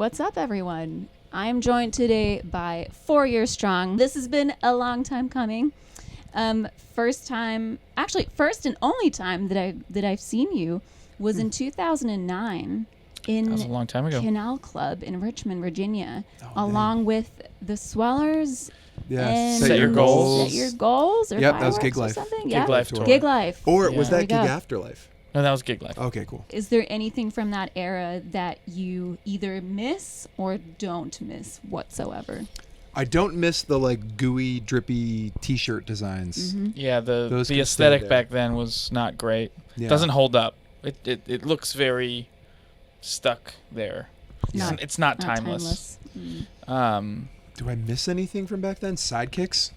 What's up, everyone? I'm joined today by 4 Years Strong. This has been a long time coming. First and only time that I've seen you was in 2009 in that was a long time ago. Canal Club in Richmond, Virginia, along with the Swellers. Yeah, And Set Your Goals. Set Your Goals. Or Yep, that was Fireworks Gig or Life. something? Gig Yeah. Life tour. Gig Life. Or Yeah. was There that we Gig go. Afterlife? No, that was Gig Life. Okay, cool. Is there anything from that era that you either miss or don't miss whatsoever? I don't miss the like gooey, drippy T-shirt designs. Mm-hmm. Yeah, Those the can stay aesthetic there. back then was not great. Yeah. Doesn't hold up. It looks very stuck there. It's not timeless. Mm. Do I miss anything from back then? Sidekicks?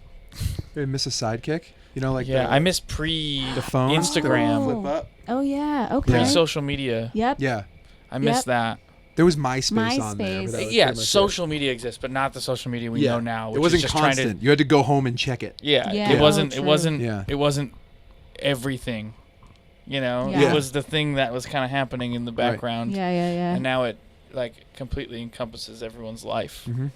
Did I miss a sidekick? You know, like Yeah, the, I miss the phone Instagram. Oh. flip up. Oh, yeah. Okay. Pre social media. Yep. Yeah, I miss Yep. that. there was MySpace on there. MySpace. But that was Yeah, pretty much social media exists, but not the social media we Yeah. know now. It Which wasn't is just constant. Trying to, You had to go home and check it. Yeah. it Oh, wasn't. true. Yeah. It wasn't everything. You know, Yeah. it was the thing that was kind of happening in the Right. background. Yeah. And now it like completely encompasses everyone's life. Mm-hmm.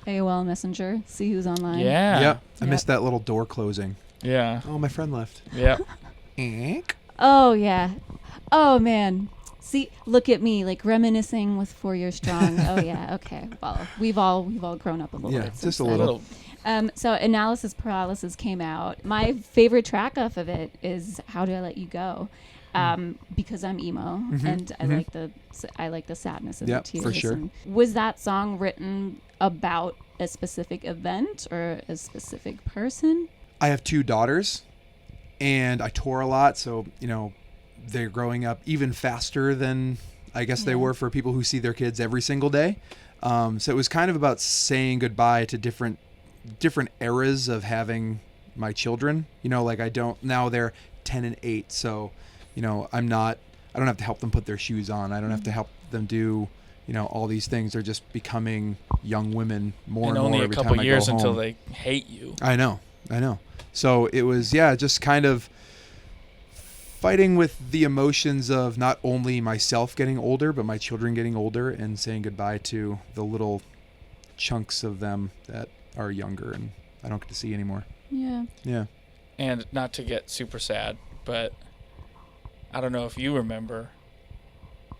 AOL Messenger. See who's online. Yeah. Yep. I Yep. missed that little door closing. Yeah. Oh, my friend left. Yeah. Eek. Oh, yeah. Oh, man. See, look at me, like reminiscing with 4 Years Strong. Oh, yeah. Okay. Well, we've all grown up a little Yeah, bit. just since a then. little. So Analysis Paralysis came out. My favorite track off of it is How Do I Let You Go? Because I'm emo and I like the sadness of Yep, the tears. for sure. And was that song written about a specific event or a specific person? I have 2 daughters, and I tour a lot, so you know they're growing up even faster than I guess they Yeah. were for people who see their kids every single day. So it was kind of about saying goodbye to different eras of having my children. You know, like now they're 10 and 8, so you know I don't have to help them put their shoes on. I don't have to help them do all these things. They're just becoming young women more and, only more a every couple time years I go until home. they hate you. I know. So it was, just kind of fighting with the emotions of not only myself getting older, but my children getting older and saying goodbye to the little chunks of them that are younger and I don't get to see anymore. Yeah. Yeah. And not to get super sad, but I don't know if you remember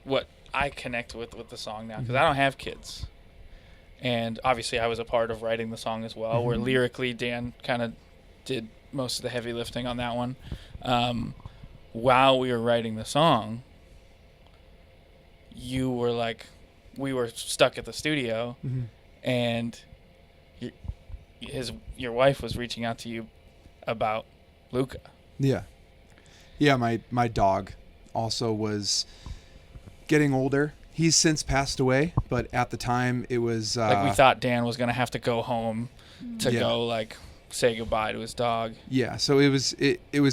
what I connect with the song now, because I don't have kids. And obviously I was a part of writing the song as well, where lyrically Dan kind of did most of the heavy lifting on that one. While we were writing the song, we were stuck at the studio, and your wife was reaching out to you about Luca. Yeah. Yeah, my dog also was getting older. He's since passed away, but at the time it was Like we thought Dan was gonna have to go home to Yeah. go like say goodbye to his dog. Yeah, so it was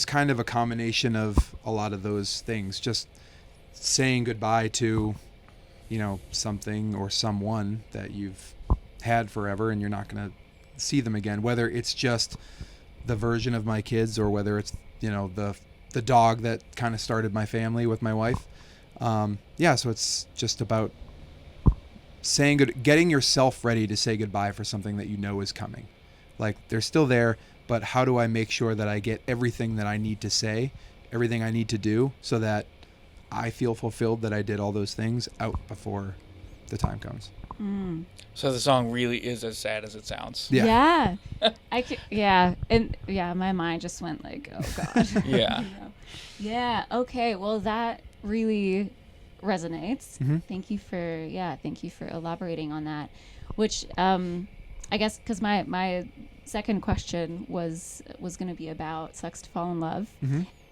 kind of a combination of a lot of those things, just saying goodbye to, something or someone that you've had forever and you're not going to see them again, whether it's just the version of my kids or whether it's, the dog that kind of started my family with my wife. So it's just about getting yourself ready to say goodbye for something that you know is coming. Like they're still there, but how do I make sure that I get everything that I need to say, everything I need to do so that I feel fulfilled that I did all those things out before the time comes. So the song really is as sad as it sounds. Yeah. My mind just went like, oh God. Yeah. Yeah. Okay. Well, that really resonates. Thank you for elaborating on that. Which, I guess, because my second question was going to be about Sucks to Fall in Love,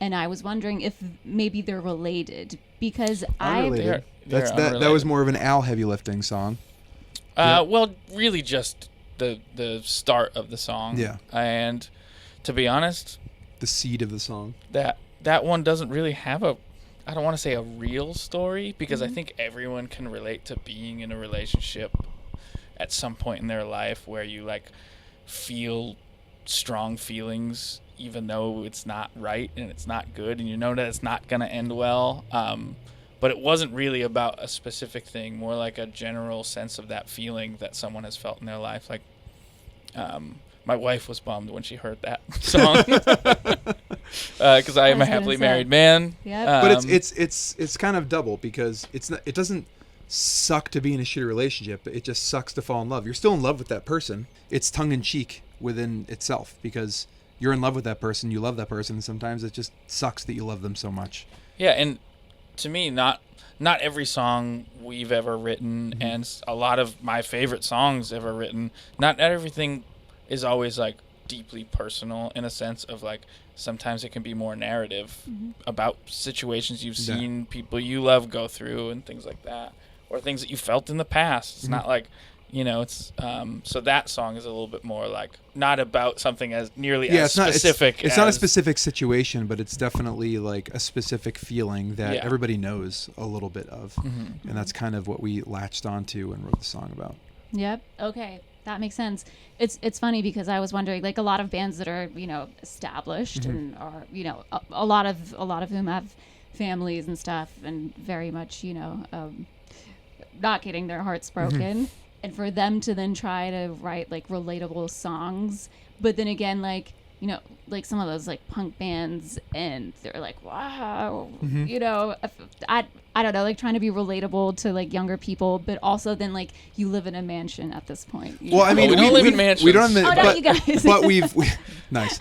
and I was wondering if maybe they're related because Unrelated. They're That was more of an Al heavy lifting song. Well, really just the start of the song. Yeah. And to be honest, The seed of the song. that one doesn't really have I don't want to say a real story, because I think everyone can relate to being in a relationship at some point in their life where you like feel strong feelings even though it's not right and it's not good and you know that it's not going to end well. but it wasn't really about a specific thing, more like a general sense of that feeling that someone has felt in their life. Like, my wife was bummed when she heard that song because I am a happily married man. Yep. But it's kind of double, because it doesn't suck to be in a shitty relationship. It just sucks to fall in love. You're still in love with that person. It's tongue in cheek within itself, because you're in love with that person, you love that person, and sometimes it just sucks that you love them so much. Yeah, and to me, not every song we've ever written, and a lot of my favorite songs ever written, not everything is always like deeply personal, in a sense of like sometimes it can be more narrative about situations you've seen people you love go through and things like that, or things that you felt in the past. It's not like, it's so that song is a little bit more like not about something as nearly as specific. It's not a specific situation, but it's definitely like a specific feeling that everybody knows a little bit of, and that's kind of what we latched onto and wrote the song about. Yep. Okay. That makes sense. It's funny because I was wondering, like, a lot of bands that are, established and are, a lot of whom have families and stuff, and very much, not getting their hearts broken, and for them to then try to write like relatable songs, but then again, like, like some of those like punk bands, and they're like, wow, I don't know, like trying to be relatable to like younger people, but also then like you live in a mansion at this point. Well, I mean, we don't live in mansions. We don't, you guys. But we've nice.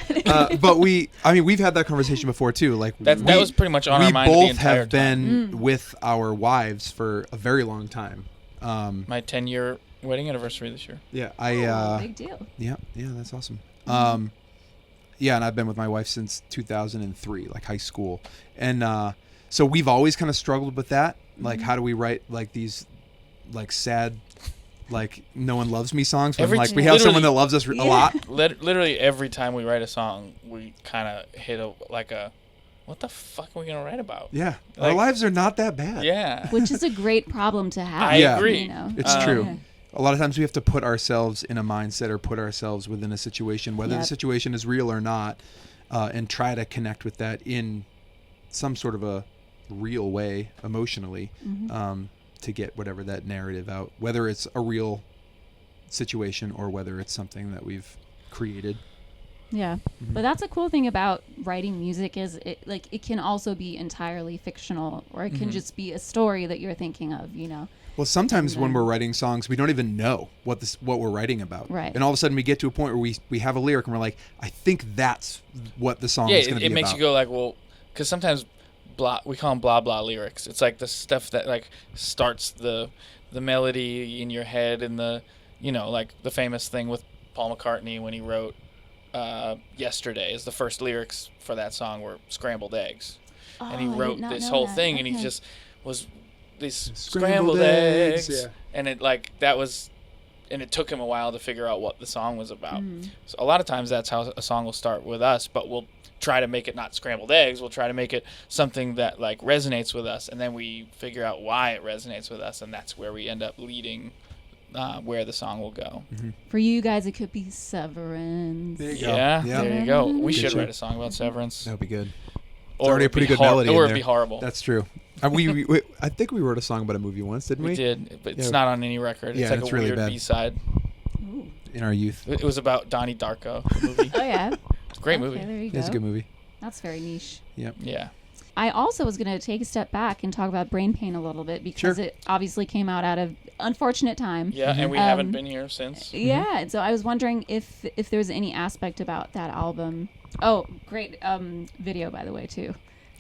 But we've had that conversation before too. Like that was pretty much on our mind the entire time. We both have been with our wives for a very long time. My 10-year wedding anniversary this year. Yeah, big deal. Yeah, that's awesome. Yeah, and I've been with my wife since 2003, like high school, and so we've always kind of struggled with that. Like, how do we write like these, like sad, like no one loves me songs when like we have someone that loves us a lot. Literally every time we write a song, we kind of hit what the fuck are we gonna write about? Yeah, like, our lives are not that bad. Yeah, which is a great problem to have. I agree. It's true. A lot of times we have to put ourselves in a mindset or put ourselves within a situation, whether the situation is real or not, and try to connect with that in some sort of a real way emotionally, to get whatever that narrative out, whether it's a real situation or whether it's something that we've created. Yeah. But that's a cool thing about writing music, is it can also be entirely fictional, or it can just be a story that you're thinking of, Well, sometimes when we're writing songs, we don't even know what we're writing about. Right. And all of a sudden we get to a point where we have a lyric and we're like, I think that's what the song is going to be about. Yeah, it makes you go like, well, because sometimes we call them blah blah lyrics. It's like the stuff that like starts the melody in your head, and the like the famous thing with Paul McCartney when he wrote Yesterday, is the first lyrics for that song were scrambled eggs, and he wrote this whole thing, and he just was these scrambled eggs, and it like that was, and it took him a while to figure out what the song was about. So a lot of times that's how a song will start with us, but we'll try to make it not scrambled eggs. We'll try to make it something that like resonates with us, and then we figure out why it resonates with us, and that's where we end up leading where the song will go. For you guys, it could be Severance. There you go. Yeah, Yeah. there you go. We should shit. write a song about Severance. That would be good. Or already a pretty good melody in or there. it'd be horrible. That's true. We I think we wrote a song about a movie once, didn't we? We did, but it's not on any record. Yeah, It's like it's a really weird bad. B-side. Ooh. In our youth. It was about Donnie Darko, the movie. Oh, yeah. It's a great movie. There you go. It's a good movie. That's very niche. Yep. Yeah. I also was going to take a step back and talk about Brain Pain a little bit, because it obviously came out of unfortunate time. Yeah, and we haven't been here since. Yeah, and so I was wondering if there's any aspect about that album. Oh, great video, by the way, too.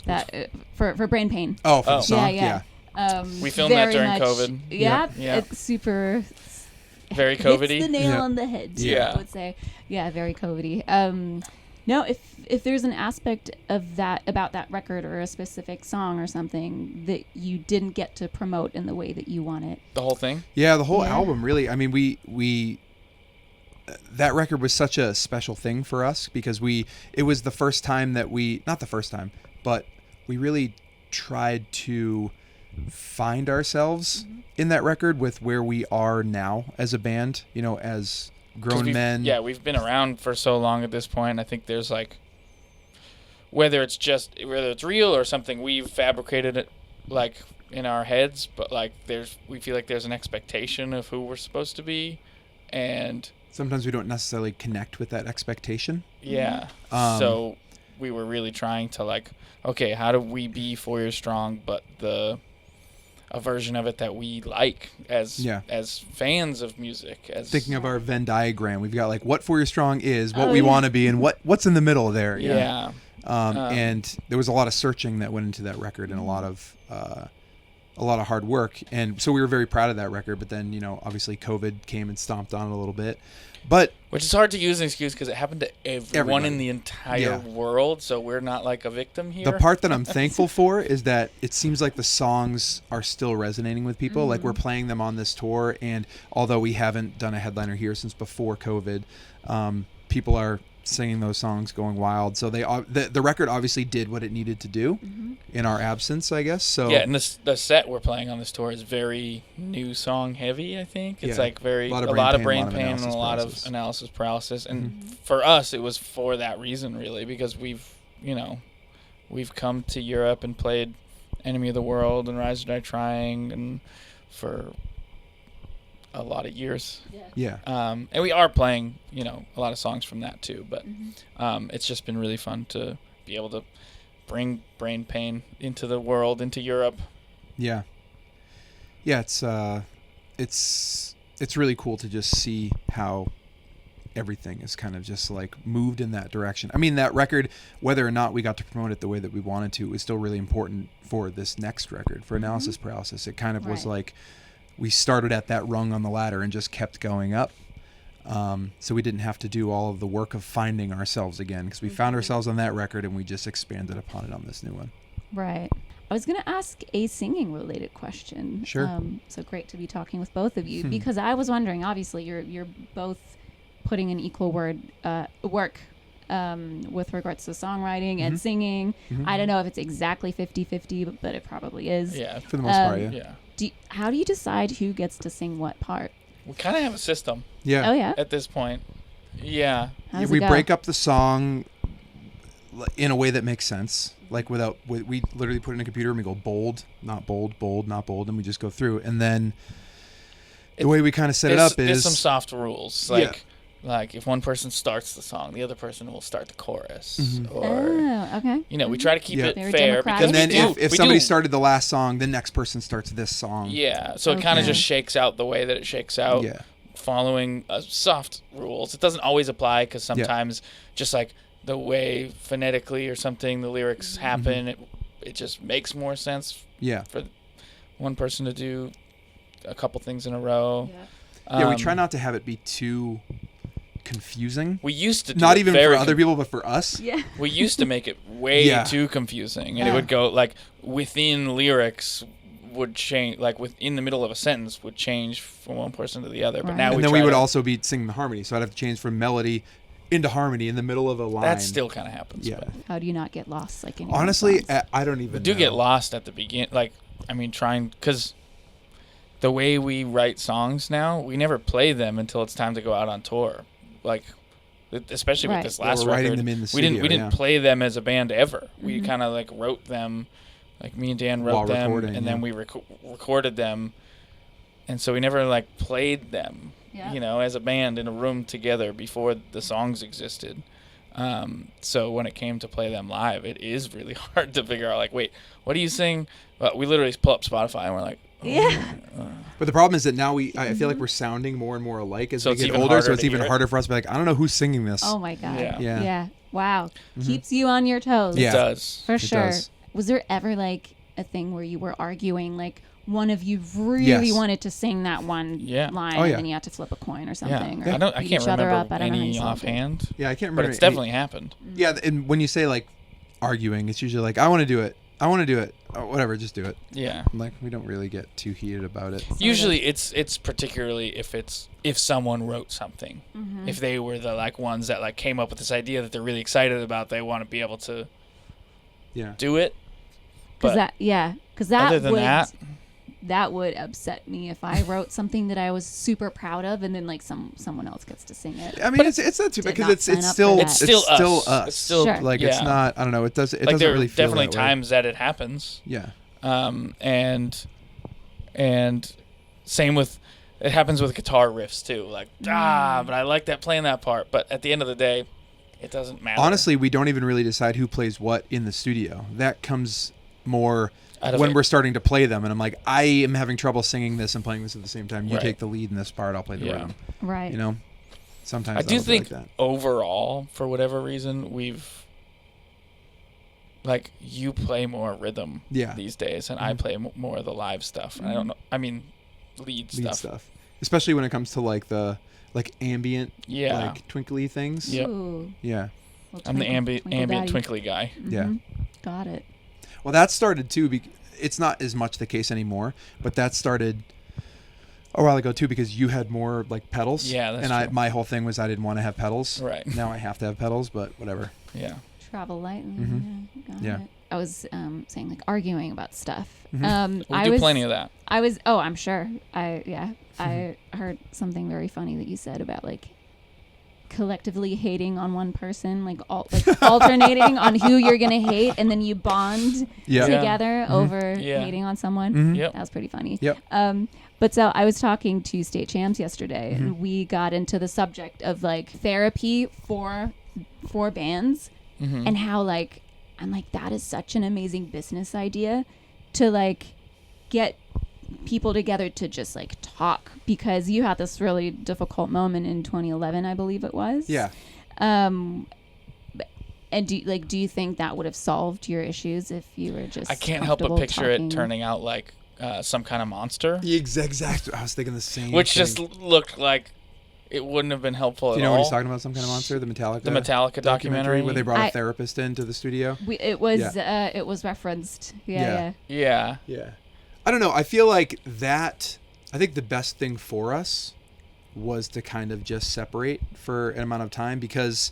That for Brain Pain. Oh, for the song? Yeah. We filmed that during COVID. Yeah, Yeah. it's super. Very COVID-y. Hits the nail on the head. Yeah. I would say. Yeah, very COVID-y. No, if there's an aspect of that about that record or a specific song or something that you didn't get to promote in the way that you want it. The whole thing? Yeah, the whole album, really. I mean, we that record was such a special thing for us, because it was the first time that not the first time, but we really tried to find ourselves in that record with where we are now as a band, as grown men. Yeah, we've been around for so long at this point. I think there's like, whether it's real or something we've fabricated it, like in our heads, but like we feel like there's an expectation of who we're supposed to be, and sometimes we don't necessarily connect with that expectation. Yeah. So we were really trying to like, okay, how do we be 4 Years Strong, but a version of it that we like as fans of music. As thinking of our Venn diagram, we've got like what 4 Years Strong is, what we want to be, and what's in the middle there. Yeah. And there was a lot of searching that went into that record, and a lot of hard work. And so we were very proud of that record. But then, obviously COVID came and stomped on it a little bit. But which is hard to use as an excuse because it happened to everyone in the entire world. So we're not like a victim here. The part that I'm thankful for is that it seems like the songs are still resonating with people. Mm-hmm. Like we're playing them on this tour. And although we haven't done a headliner here since before COVID, people are singing those songs, going wild. So the record obviously did what it needed to do in our absence, I guess. So yeah, and the set we're playing on this tour is very new song heavy. I think it's like a lot of brain pain and a lot of analysis paralysis. And for us, it was for that reason, really, because we've come to Europe and played Enemy of the World and Rise or Die Trying, and for a lot of years. And we are playing, a lot of songs from that too, but it's just been really fun to be able to bring brain pain into the world, into Europe. Yeah, it's really cool to just see how everything is kind of just like moved in that direction. I mean, that record, whether or not we got to promote it the way that we wanted to, is still really important for this next record, for Analysis Paralysis. It kind of was like, we started at that rung on the ladder and just kept going up. So we didn't have to do all of the work of finding ourselves again, because we found ourselves on that record and we just expanded upon it on this new one. Right. I was going to ask a singing related question. Sure. So great to be talking with both of you, because I was wondering, obviously you're both putting in equal work with regards to songwriting and singing. I don't know if it's exactly 50-50, but it probably is. Yeah. For the most part, yeah. How do you decide who gets to sing what part? We kind of have a system. Yeah. Oh, yeah? At this point. Yeah. We break up the song in a way that makes sense. Like we literally put it in a computer and we go bold, not bold, bold, not bold, and we just go through. And then the way we kind of set it up is... There's some soft rules. Like if one person starts the song, the other person will start the chorus. Okay. We try to keep it Very fair. democratic. Because and then if somebody started the last song, the next person starts this song. Yeah. So it kind of just shakes out the way that it shakes out. Yeah. Following soft rules. It doesn't always apply because sometimes just like the way phonetically or something the lyrics happen, it just makes more sense for one person to do a couple things in a row. Yeah, we try not to have it be too confusing. We used to do not even for other people, but for us. Yeah. We used to make it way too confusing, and it would go like within lyrics would change, like within the middle of a sentence would change from one person to the other. But now we would also be singing the harmony, so I'd have to change from melody into harmony in the middle of a line. That still kind of happens. Yeah. But How do you not get lost? Like in honestly, I don't even. We do get lost at the beginning. Like trying because the way we write songs now, we never play them until it's time to go out on tour. Like, especially with this last record, them in the studio, we didn't play them as a band ever. We kind of like wrote them, like me and Dan wrote them, and then we recorded them, and so we never like played them, as a band in a room together before the songs existed. So when it came to play them live, it is really hard to figure out like, wait, what do you sing? Well, we literally pull up Spotify and we're like, But the problem is that now I feel like we're sounding more and more alike as we get older, so it's even harder for us to be like, I don't know who's singing this. Oh my God. Yeah. Wow. Keeps you on your toes. It does. For sure. Was there ever like a thing where you were arguing, like one of you really wanted to sing that one line and then you had to flip a coin or something? Yeah. Or I can't remember any offhand. Yeah, I can't remember. But it's definitely happened. Yeah, and when you say like arguing, it's usually like, I want to do it. Oh, whatever, just do it. Yeah. Like we don't really get too heated about it. Usually it's particularly if someone wrote something. If they were the like ones that like came up with this idea that they're really excited about, they want to be able to do it. Because other than that would upset me if I wrote something that I was super proud of and then like someone else gets to sing it. I mean, it's not too bad because it's still us. It's still like it's not. I don't know. It doesn't really feel definitely that way. times that it happens. Yeah. and same with, it happens with guitar riffs too. Like, but I like that playing that part. But at the end of the day, it doesn't matter. Honestly, we don't even really decide who plays what in the studio. That comes more when we're starting to play them, and I'm like, I am having trouble singing this and playing this at the same time. You take the lead in this part, I'll play the rhythm. Right. You know, sometimes I do think like that. Overall, for whatever reason, like, you play more rhythm these days, and I play more of the live stuff. I don't know. I mean, lead stuff. Especially when it comes to like the ambient, like twinkly things. Yep. Yeah. Well, I'm the ambient twinkly guy. Mm-hmm. Yeah. Got it. Well, that started too. It's not as much the case anymore, but that started a while ago too, because you had more like pedals. Yeah, that's true. My whole thing was I didn't want to have pedals. Right. Now I have to have pedals, but whatever. Yeah. Travel lightly. Mm-hmm. Got it. I was saying, like, arguing about stuff. Mm-hmm. We do plenty of that. I'm sure. I heard something very funny that you said about, like, collectively hating on one person, like alternating on who you're gonna hate, and then you bond together over hating on someone. Mm-hmm. Yep. That was pretty funny. Yep. But so I was talking to State Champs yesterday, and we got into the subject of, like, therapy for bands, and how, like, I'm like, that is such an amazing business idea to, like, get people together to just, like, talk, because you had this really difficult moment in 2011, I believe it was. Yeah. And do you think that would have solved your issues if you were just I can't help but picture it turning out like some kind of monster. Exactly. I was thinking the same Which thing. just looked like it wouldn't have been helpful at all. Do you know what he's talking about? Some kind of monster? The Metallica documentary where they brought a therapist into the studio? It was referenced. Yeah. I don't know. I feel like I think the best thing for us was to kind of just separate for an amount of time, because...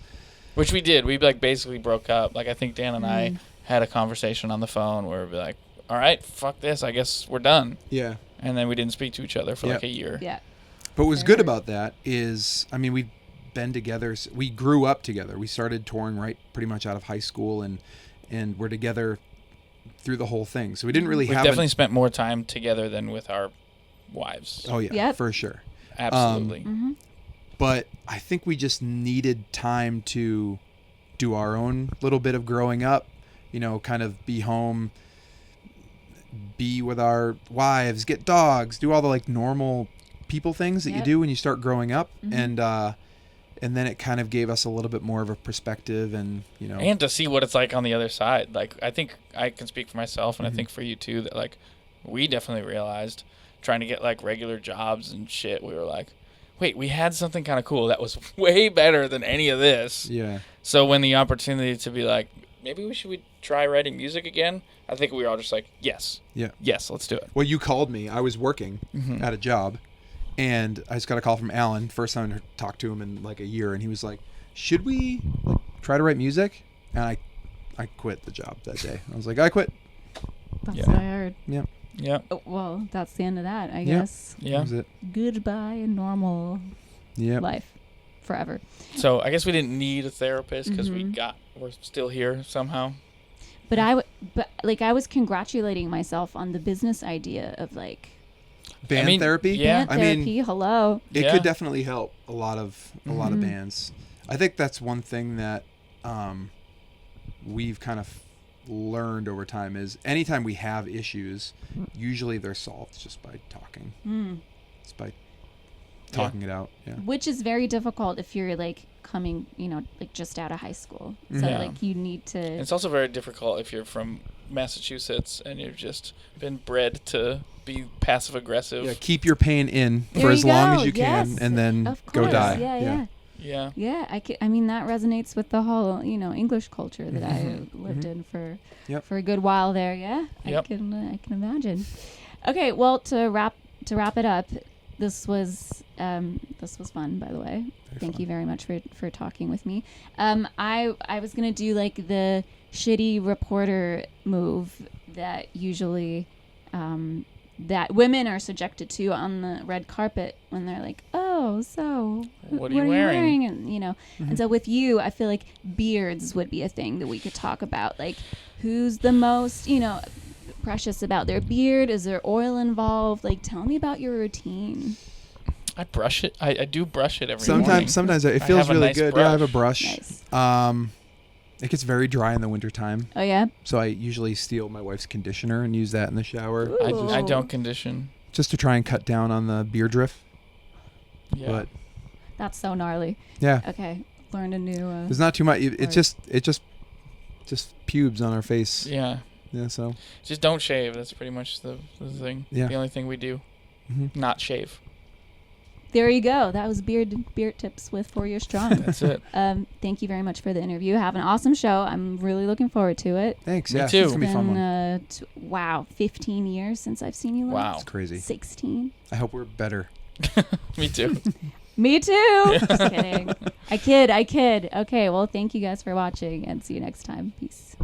Which we did. We, like, basically broke up. Like, I think Dan and I had a conversation on the phone where we'd be like, all right, fuck this. I guess we're done. Yeah. And then we didn't speak to each other for like a year. Yeah. But what was good about that is, I mean, we've been together. We grew up together. We started touring right pretty much out of high school, and we're together through the whole thing. So we didn't really We've definitely spent more time together than with our wives. Oh, yeah, for sure. Absolutely. But I think we just needed time to do our own little bit of growing up, you know, kind of be home, be with our wives, get dogs, do all the, like, normal people things that you do when you start growing up. And then it kind of gave us a little bit more of a perspective, and, you know, and to see what it's like on the other side. Like, I think I can speak for myself, and I think for you too, that, like, we definitely realized trying to get, like, regular jobs and shit, we were like, wait, we had something kind of cool that was way better than any of this. Yeah. So when the opportunity to be like, maybe we should try writing music again, I think we were all just like, yes, let's do it. Well, you called me. I was working at a job, and I just got a call from Alan. First time I talked to him in like a year, and he was like, should we try to write music? And I quit the job that day. I was like, I quit. That's what I heard. Yeah. Yeah. Well, that's the end of that, I guess. Yeah. That was it. Goodbye, normal life. Forever. So I guess we didn't need a therapist because we're still here somehow. But I was congratulating myself on the business idea of, like, band therapy. Yeah. Band therapy. Hello. It could definitely help a lot of bands. I think that's one thing that we've kind of learned over time is anytime we have issues, usually they're solved just by talking. It's by talking it out. Yeah. Which is very difficult if you're, like, coming, you know, like, just out of high school. So like, you need to. It's also very difficult if you're from Massachusetts and you've just been bred to be passive aggressive. Yeah, keep your pain in for as long as you can, and then go die. Yeah. I mean, that resonates with the whole, you know, English culture that I lived in for a good while there. Yeah. I can imagine. Okay, well, to wrap it up, this was fun, by the way. Thank you very much for talking with me. I was gonna do, like, the shitty reporter move that usually that women are subjected to on the red carpet when they're like, oh, so what are you wearing? And, you know, and so with you, I feel like beards would be a thing that we could talk about. Like, who's the most, you know, precious about their beard? Is there oil involved? Like, tell me about your routine. I brush it. I do brush it every morning. Sometimes it I feels have a really nice good. Yeah, I have a brush. brush. It gets very dry in the wintertime. Oh, yeah? So I usually steal my wife's conditioner and use that in the shower. Ooh. I don't condition. Just to try and cut down on the beard drift. Yeah. But That's so gnarly. yeah, Okay. Learned a new... there's not too much. It just pubes on our face. Yeah. Yeah, so. Just don't shave. That's pretty much the thing. Yeah. The only thing we do. Mm-hmm. Not shave. There you go. That was beard tips with 4 Years Strong. That's it. Thank you very much for the interview. Have an awesome show. I'm really looking forward to it. Thanks. Me Yeah, too. it's gonna be a fun one. Wow, 15 years since I've seen you live. Wow. It's crazy. 16. I hope we're better. Me too. Me too. Just kidding. I kid. Okay, well, thank you guys for watching and see you next time. Peace.